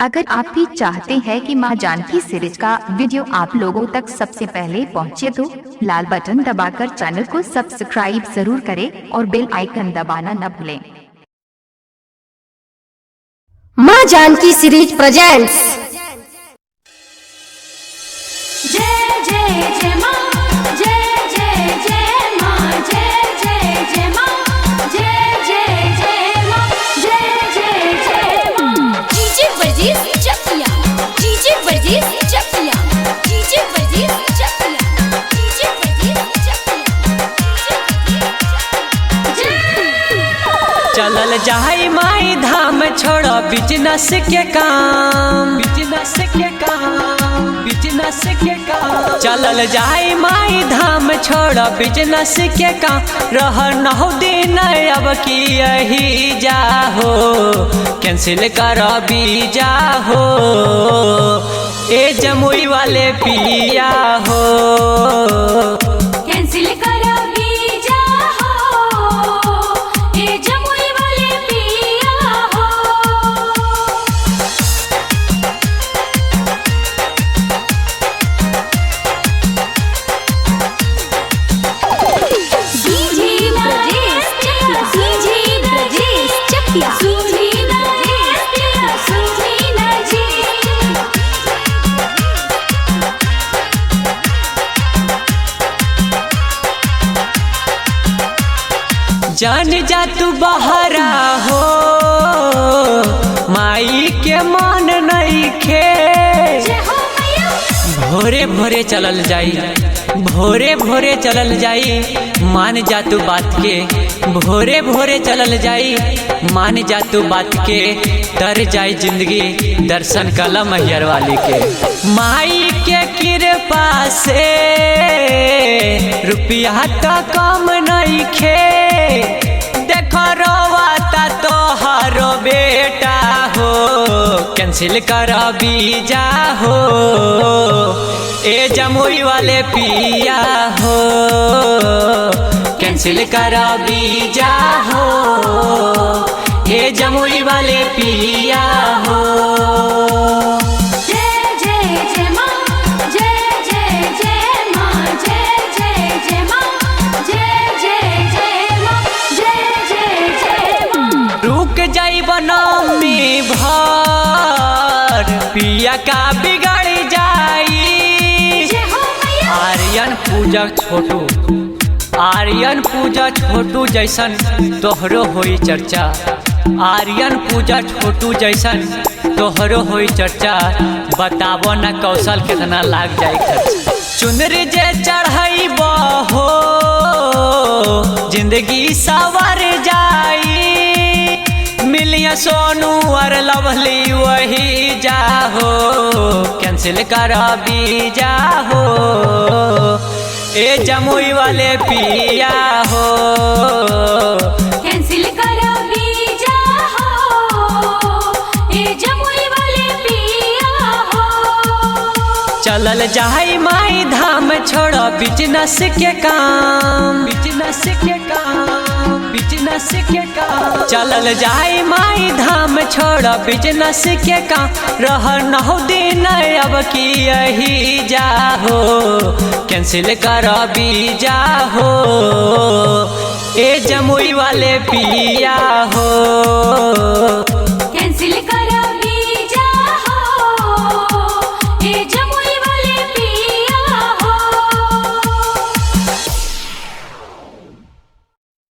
अगर आप भी चाहते हैं कि मां जानकी सीरीज का वीडियो आप लोगों तक सबसे पहले पहुंचे तो लाल बटन दबाकर चैनल को सब्सक्राइब जरूर करें और बेल आइकन दबाना न भूलें। मां जानकी सीरीज प्रेजेंट्स। जय जय जय मां, जय जय जय मां, जय जय जय मां, जय जय जय मां, जय जय जय मां। डीजे वर्जीज चकिया, डीजे वर्जीज चकिया, डीजे वर्जीज चकिया, डीजे वर्जीज चकिया। चलल जाई माई धाम छोड़ो बिजनेस के काम, बिजनेस के काम, बिजनेस के काम। चलल जाई माई धाम छोड़ो बिजनेस के काम। रह नौ दिन अब की यही जाहो, कैंसिल कर भी जाहो ए जमुई वाले पिया हो। कैंसिल करा भी जाहो, ए जमुई वाले पिया हो। डीजे ब्रजेश चकिया, डीजे ब्रजेश चकिया, डीजे ब्रजेश चकिया, सुजीना जी। जान जा तू बहरा हो, माई के मन नहीं खे। जय हो मैया। भोरे भोरे चलल जाई, भोरे भोरे चलल जाई, मान जा तू बात के। भोरे भोरे चलल जाई, मान जा तू बात के। तर जाई जिंदगी दर्शन कला मैहर वाली के। माई के कृपा से रुपया तो कम नहीं खे। देखो रोवाता तोहरो बेटा हो, कैंसिल कर भी जाहो ए जमुई वाले पिया हो। कैंसिल कर भी जाहो ए जमुई वाले पिया हो। जय जय जय मां, जय जय जय मां, जय जय जय मां, जय जय जय मां, जय जय जय मां। रुक जाई बनमी भर, पिया का बिगड़ जाई। जय हो मैया। आर्यन पूजा छोटू, आर्यन पूजा छोटू जैसन तोहरो होई चर्चा। आर्यन पूजा छोटू जैसन तोहरो होई चर्चा। बताबो न कौशल कितना लाग जाए खर्चा। चुनरी जे चढ़ाई हो, जिंदगी सवर जाई। मिलिया सोनू और लवली वही जाहो, कैंसिल कर भी जाहो ए जमुई वाले पिया हो। कैंसिल करा भी जाहो, ए जमुई वाले पिया हो। चलल जाई माई धाम छोड़ो बिजनेस के काम, बिजनेस के काम, बिजनेस के काम। चलल जाई माई धाम छोड़ो बिजनेस के काम। रह नौ दिन अब की यही जाहो, कैंसिल कर भी जाहो ए जमुई वाले पिया हो।